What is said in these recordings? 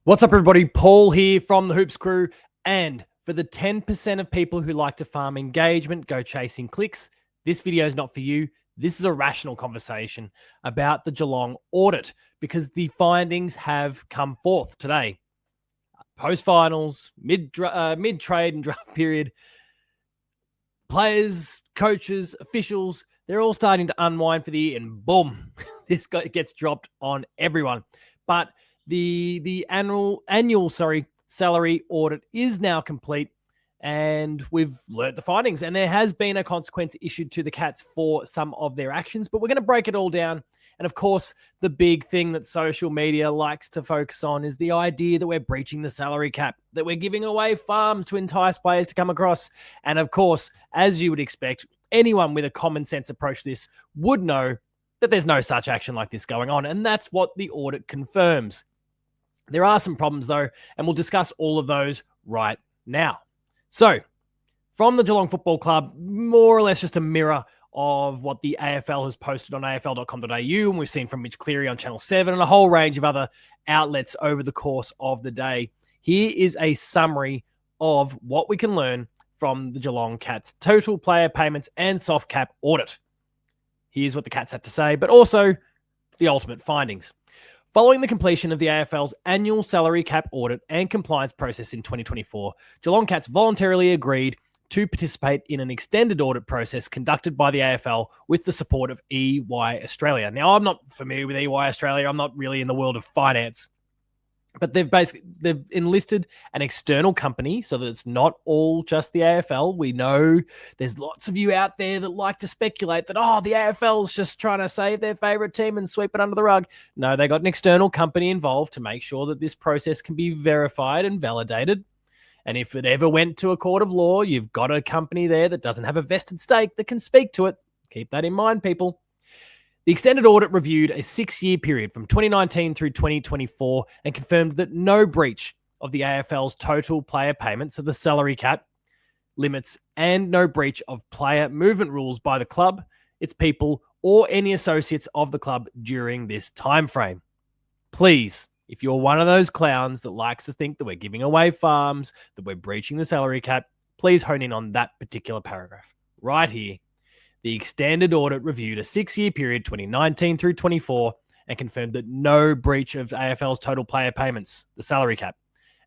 What's up, everybody? Paul here from the Hoops Crew. And for the 10% of people who like to farm engagement, go chasing clicks, this video is not for you. This is a rational conversation about the Geelong audit because the findings have come forth today. Post-finals, mid-trade and draft period, players, coaches, officials, they're all starting to unwind for the year, and boom, this gets dropped on everyone. But the annual salary audit is now complete, and we've learnt the findings, and there has been a consequence issued to the Cats for some of their actions, but we're going to break it all down. And of course, the big thing that social media likes to focus on is the idea that we're breaching the salary cap, that we're giving away farms to entice players to come across. And of course, as you would expect, anyone with a common sense approach to this would know that there's no such action like this going on. And that's what the audit confirms. There are some problems, though, and we'll discuss all of those right now. So, from the Geelong Football Club, more or less just a mirror of what the AFL has posted on afl.com.au, and we've seen from Mitch Cleary on Channel 7 and a whole range of other outlets over the course of the day. Here is a summary of what we can learn from the Geelong Cats total player payments and soft cap audit. Here's what the Cats had to say, but also the ultimate findings. Following the completion of the AFL's annual salary cap audit and compliance process in 2024, Geelong Cats voluntarily agreed to participate in an extended audit process conducted by the AFL with the support of EY Australia. Now, I'm not familiar with EY Australia. I'm not really in the world of finance, but they've enlisted an external company so that it's not all just the AFL. We know there's lots of you out there that like to speculate that, the AFL's just trying to save their favorite team and sweep it under the rug. No, they got an external company involved to make sure that this process can be verified and validated. And if it ever went to a court of law, you've got a company there that doesn't have a vested stake that can speak to it. Keep that in mind, people. The extended audit reviewed a 6-year period from 2019 through 2024 and confirmed that no breach of the AFL's total player payments of the salary cap limits and no breach of player movement rules by the club, its people, or any associates of the club during this time frame. Please, if you're one of those clowns that likes to think that we're giving away farms, that we're breaching the salary cap, please hone in on that particular paragraph right here. The extended audit reviewed a 6-year period, 2019 through 24, and confirmed that no breach of AFL's total player payments, the salary cap,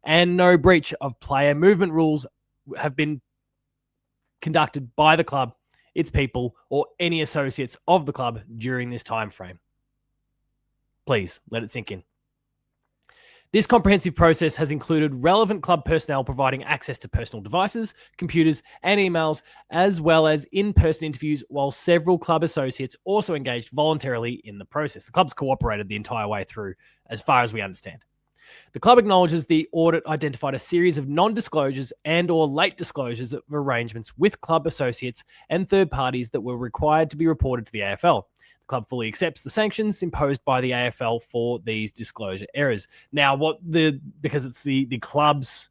and no breach of player movement rules have been conducted by the club, its people, or any associates of the club during this time frame. Please let it sink in. This comprehensive process has included relevant club personnel providing access to personal devices, computers, and emails, as well as in-person interviews, while several club associates also engaged voluntarily in the process. The club's cooperated the entire way through, as far as we understand. The club acknowledges the audit identified a series of non-disclosures and or late disclosures of arrangements with club associates and third parties that were required to be reported to the AFL. The club fully accepts the sanctions imposed by the AFL for these disclosure errors. Now, because it's the club's,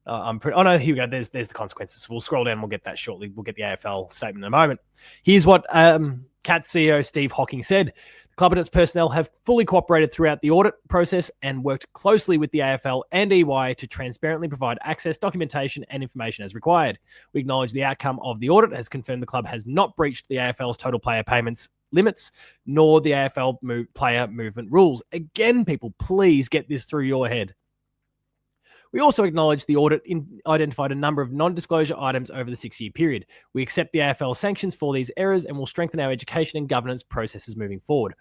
here we go. There's the consequences. We'll scroll down. We'll get that shortly. We'll get the AFL statement in a moment. Here's what Cats CEO Steve Hocking said. The club and its personnel have fully cooperated throughout the audit process and worked closely with the AFL and EY to transparently provide access, documentation, and information as required. We acknowledge the outcome of the audit has confirmed the club has not breached the AFL's total player payments limits, nor the AFL player movement rules. Again, people, please get this through your head. We also acknowledge the audit identified a number of non-disclosure items over the 6-year period. We accept the AFL sanctions for these errors and will strengthen our education and governance processes moving forward.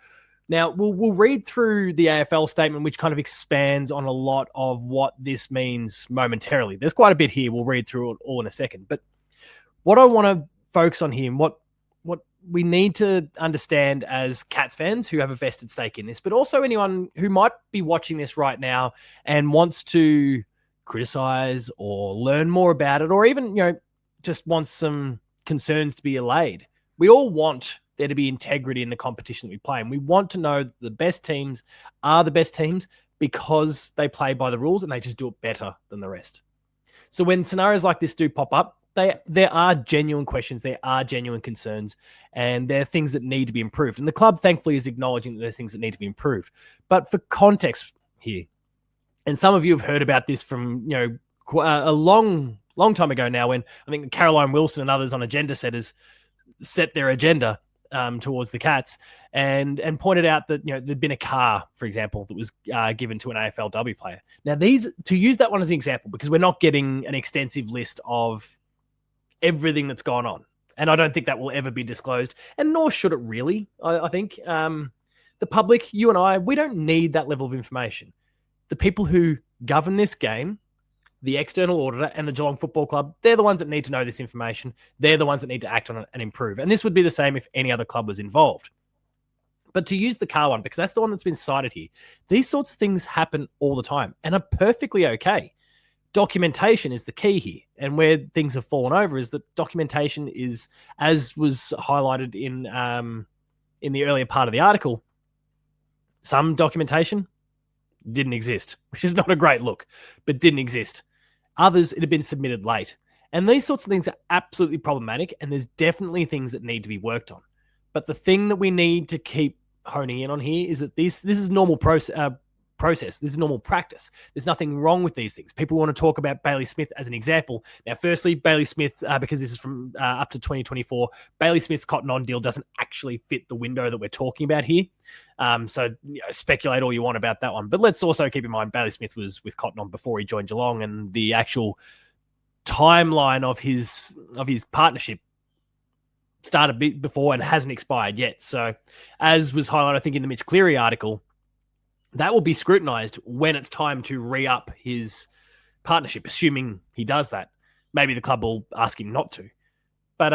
Now, we'll read through the AFL statement, which kind of expands on a lot of what this means momentarily. There's quite a bit here. We'll read through it all in a second. But what I want to focus on here, and what we need to understand as Cats fans who have a vested stake in this, but also anyone who might be watching this right now and wants to criticize or learn more about it, or even, just wants some concerns to be allayed. We all want there to be integrity in the competition that we play. And we want to know that the best teams are the best teams because they play by the rules and they just do it better than the rest. So when scenarios like this do pop up, there are genuine questions, there are genuine concerns, and there are things that need to be improved. And the club, thankfully, is acknowledging that there's things that need to be improved. But for context here, And some of you have heard about this from, a long time ago now, when I think Caroline Wilson and others on agenda setters set their agenda towards the Cats and pointed out that, there'd been a car, for example, that was given to an AFLW player. Now, to use that one as an example, because we're not getting an extensive list of everything that's gone on. And I don't think that will ever be disclosed, and nor should it really. I think the public, you and I, we don't need that level of information. The people who govern this game, the external auditor and the Geelong Football Club, they're the ones that need to know this information. They're the ones that need to act on it and improve. And this would be the same if any other club was involved. But to use the car one, because that's the one that's been cited here, these sorts of things happen all the time and are perfectly okay. Documentation is the key here. And where things have fallen over is that documentation is, as was highlighted in the earlier part of the article, some documentation didn't exist, which is not a great look, but didn't exist. Others, it had been submitted late. And these sorts of things are absolutely problematic, and there's definitely things that need to be worked on. But the thing that we need to keep honing in on here is that this is normal process. This is normal practice. There's nothing wrong with these things. People want to talk about Bailey Smith as an example. Now, firstly, Bailey Smith, because this is from up to 2024, Bailey Smith's Cotton On deal doesn't actually fit the window that we're talking about here. So speculate all you want about that one. But let's also keep in mind Bailey Smith was with Cotton On before he joined Geelong, and the actual timeline of his partnership started a bit before and hasn't expired yet. So as was highlighted, I think, in the Mitch Cleary article, that will be scrutinised when it's time to re-up his partnership, assuming he does that. Maybe the club will ask him not to. But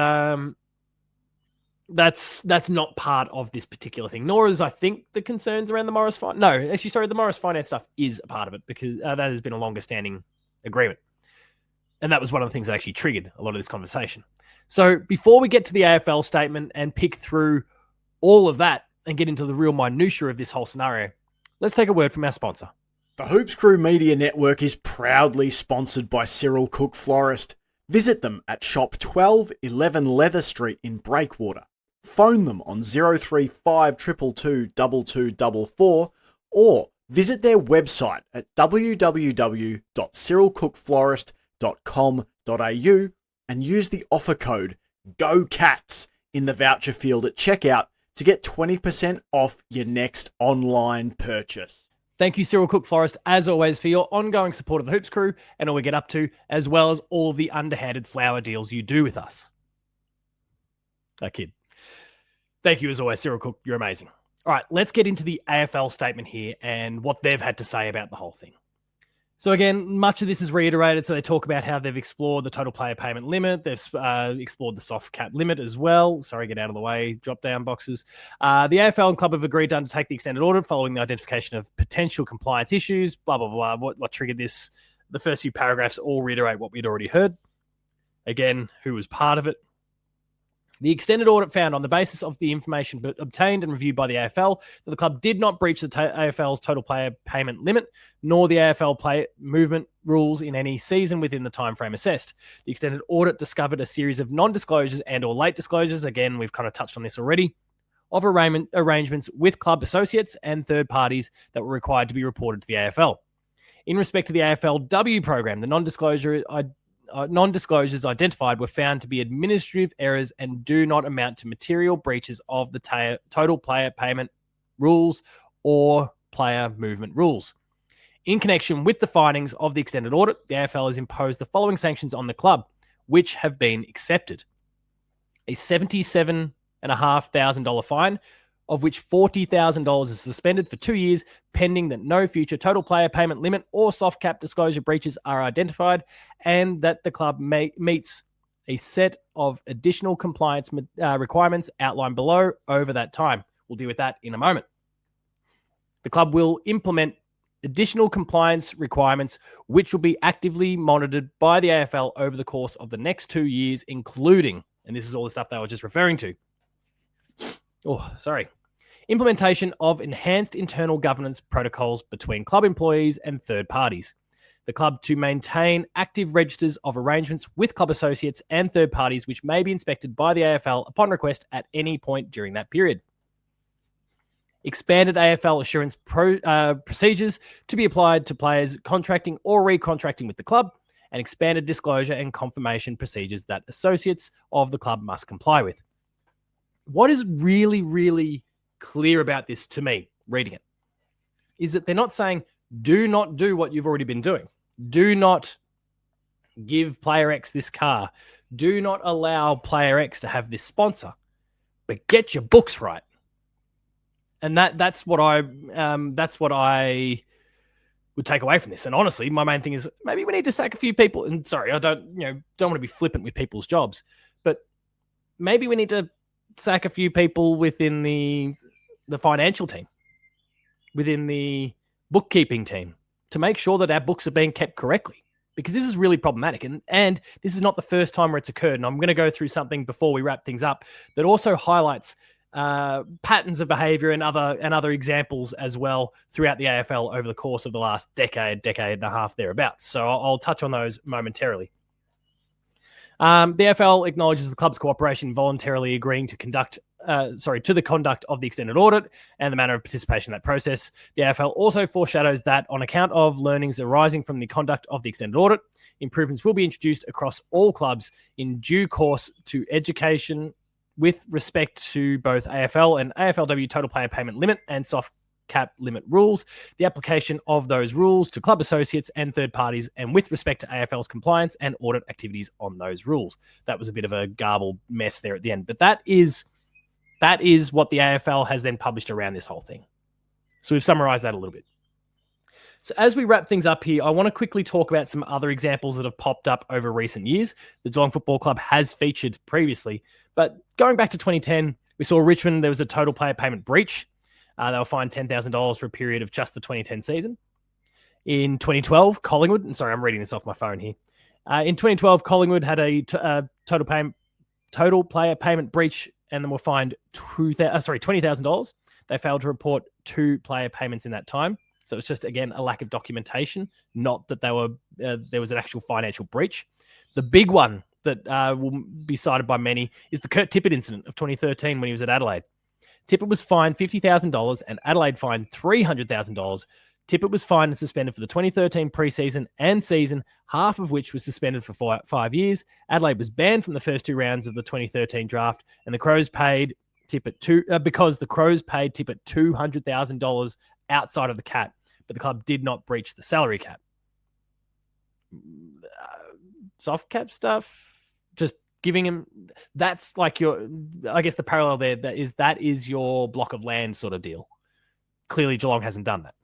that's not part of this particular thing, nor is, I think, the concerns around the Morris Finance. No, actually, sorry, the Morris Finance stuff is a part of it, because that has been a longer-standing agreement. And that was one of the things that actually triggered a lot of this conversation. So before we get to the AFL statement and pick through all of that and get into the real minutiae of this whole scenario, let's take a word from our sponsor. The Hoops Crew Media Network is proudly sponsored by Cyril Cook Florist. Visit them at shop 1211 Leather Street in Breakwater. Phone them on 035 222 2244 or visit their website at www.cyrilcookflorist.com.au and use the offer code GOCATS in the voucher field at checkout to get 20% off your next online purchase. Thank you, Cyril Cook Florist, as always, for your ongoing support of the Hoops Crew and all we get up to, as well as all of the underhanded flower deals you do with us. I kid. Thank you, as always, Cyril Cook. You're amazing. All right, let's get into the AFL statement here and what they've had to say about the whole thing. So again, much of this is reiterated. So they talk about how they've explored the total player payment limit. They've explored the soft cap limit as well. Sorry, get out of the way, drop down boxes. The AFL and club have agreed to undertake the extended audit following the identification of potential compliance issues, blah, blah, blah. What triggered this? The first few paragraphs all reiterate what we'd already heard. Again, who was part of it? The extended audit found, on the basis of the information obtained and reviewed by the AFL, that the club did not breach the AFL's total player payment limit, nor the AFL play movement rules in any season within the timeframe assessed. The extended audit discovered a series of non-disclosures and or late disclosures, again, we've kind of touched on this already, of arrangements with club associates and third parties that were required to be reported to the AFL. In respect to the AFLW program, the non-disclosures identified were found to be administrative errors and do not amount to material breaches of the total player payment rules or player movement rules. In connection with the findings of the extended audit, the AFL has imposed the following sanctions on the club, which have been accepted. A $77,500 fine, of which $40,000 is suspended for 2 years, pending that no future total player payment limit or soft cap disclosure breaches are identified, and that the club meets a set of additional compliance requirements outlined below over that time. We'll deal with that in a moment. The club will implement additional compliance requirements, which will be actively monitored by the AFL over the course of the next 2 years, including, and this is all the stuff that I was just referring to, implementation of enhanced internal governance protocols between club employees and third parties. The club to maintain active registers of arrangements with club associates and third parties, which may be inspected by the AFL upon request at any point during that period. expanded AFL assurance procedures to be applied to players contracting or recontracting with the club, and expanded disclosure and confirmation procedures that associates of the club must comply with. What is really, really clear about this to me, reading it, is that they're not saying, do not do what you've already been doing. Do not give player X this car. Do not allow player X to have this sponsor. But get your books right. And that's what I would take away from this. And honestly, my main thing is maybe we need to sack a few people. And sorry, I don't want to be flippant with people's jobs, but maybe we need to sack a few people within the financial team, within the bookkeeping team, to make sure that our books are being kept correctly, because this is really problematic. And this is not the first time where it's occurred. And I'm going to go through something before we wrap things up that also highlights patterns of behavior and other examples as well throughout the AFL over the course of the last decade and a half thereabouts. So I'll touch on those momentarily. The AFL acknowledges the club's cooperation voluntarily agreeing to the conduct of the extended audit and the manner of participation in that process. The AFL also foreshadows that on account of learnings arising from the conduct of the extended audit, improvements will be introduced across all clubs in due course to education with respect to both AFL and AFLW total player payment limit and soft cap limit rules, the application of those rules to club associates and third parties, and with respect to AFL's compliance and audit activities on those rules. That was a bit of a garbled mess there at the end, but that is what the AFL has then published around this whole thing. So we've summarized that a little bit. So as we wrap things up here, I want to quickly talk about some other examples that have popped up over recent years. The Geelong Football Club has featured previously, but going back to 2010, we saw Richmond, there was a total player payment breach. They were fined $10,000 for a period of just the 2010 season. In 2012, Collingwood, and sorry, I'm reading this off my phone here. In 2012, Collingwood had a total player payment breach, and then were fined $20,000. They failed to report 2 player payments in that time. So it's just, again, a lack of documentation, not that there was an actual financial breach. The big one that will be cited by many is the Kurt Tippett incident of 2013 when he was at Adelaide. Tippett was fined $50,000 and Adelaide fined $300,000. Tippett was fined and suspended for the 2013 preseason and season, half of which was suspended for 5 years. Adelaide was banned from the first 2 rounds of the 2013 draft, and the Crows paid Tippett $200,000 outside of the cap, but the club did not breach the salary cap. Soft cap stuff, just giving him, that's like I guess the parallel there, that is your block of land sort of deal. Clearly Geelong hasn't done that.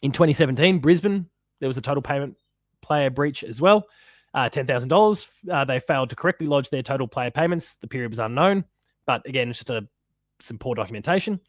In 2017, Brisbane, there was a total payment player breach as well. $10,000. They failed to correctly lodge their total player payments. The period was unknown, but again, it's just some poor documentation.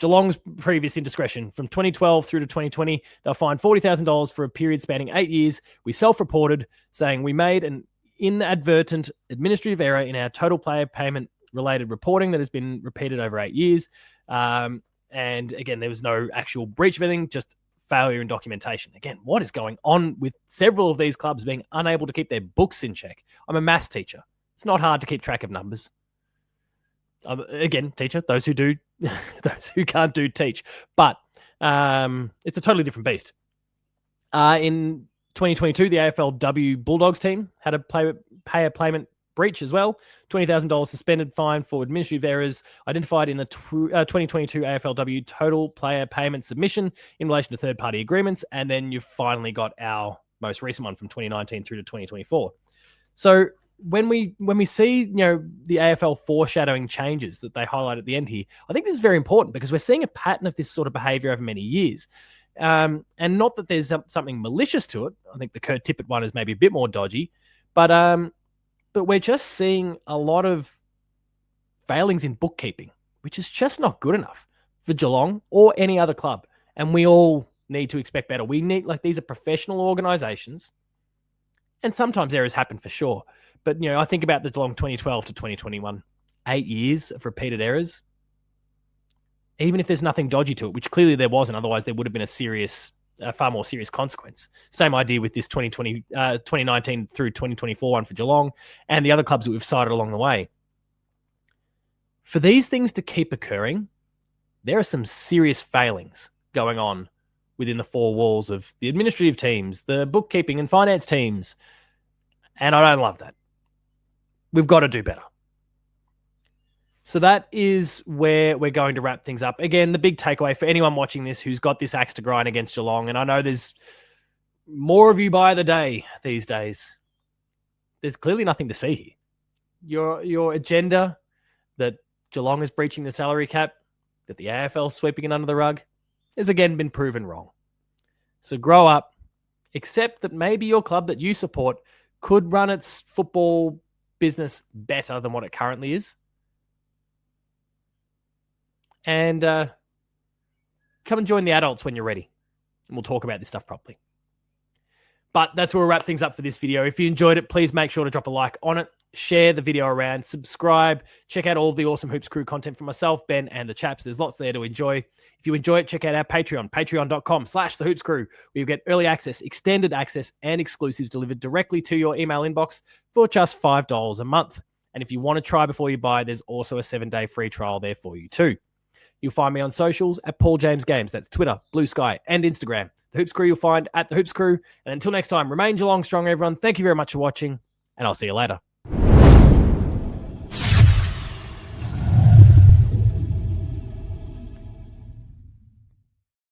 Geelong's previous indiscretion from 2012 through to 2020, they'll fined $40,000 for a period spanning 8 years. We self-reported saying we made an inadvertent administrative error in our total player payment related reporting that has been repeated over 8 years. And again, there was no actual breach of anything, just failure in documentation. Again, what is going on with several of these clubs being unable to keep their books in check? I'm a maths teacher. It's not hard to keep track of numbers. Again, teacher, those who do, those who can't do teach. But it's a totally different beast. In 2022, the AFLW Bulldogs team had a player payment breach as well. $20,000 suspended fine for administrative errors identified in the 2022 AFLW total player payment submission in relation to third-party agreements. And then you've finally got our most recent one from 2019 through to 2024. So when we see, the AFL foreshadowing changes that they highlight at the end here, I think this is very important because we're seeing a pattern of this sort of behavior over many years. And not that there's something malicious to it. I think the Kurt Tippett one is maybe a bit more dodgy, but we're just seeing a lot of failings in bookkeeping, which is just not good enough for Geelong or any other club. And we all need to expect better. We need, these are professional organisations, and sometimes errors happen for sure. But, I think about the Geelong 2012 to 2021, 8 years of repeated errors. Even if there's nothing dodgy to it, which clearly there wasn't, otherwise there would have been a far more serious consequence. Same idea with this 2019 through 2024 one for Geelong and the other clubs that we've cited along the way. For these things to keep occurring, there are some serious failings going on within the four walls of the administrative teams, the bookkeeping and finance teams. And I don't love that. We've got to do better. So that is where we're going to wrap things up. Again, the big takeaway for anyone watching this who's got this axe to grind against Geelong, and I know there's more of you by the day these days, there's clearly nothing to see here. Your agenda that Geelong is breaching the salary cap, that the AFL is sweeping it under the rug, has again been proven wrong. So grow up, accept that maybe your club that you support could run its football business better than what it currently is. And come and join the adults when you're ready. And we'll talk about this stuff properly. But that's where we'll wrap things up for this video. If you enjoyed it, please make sure to drop a like on it. Share the video around. Subscribe. Check out all of the awesome Hoops Crew content from myself, Ben, and the chaps. There's lots there to enjoy. If you enjoy it, check out our Patreon, patreon.com/thehoopscrew, where you'll get early access, extended access, and exclusives delivered directly to your email inbox for just $5 a month. And if you want to try before you buy, there's also a 7-day free trial there for you too. You'll find me on socials at Paul James Games. That's Twitter, Blue Sky, and Instagram. The Hoops Crew you'll find at The Hoops Crew. And until next time, remain Geelong strong, everyone. Thank you very much for watching, and I'll see you later.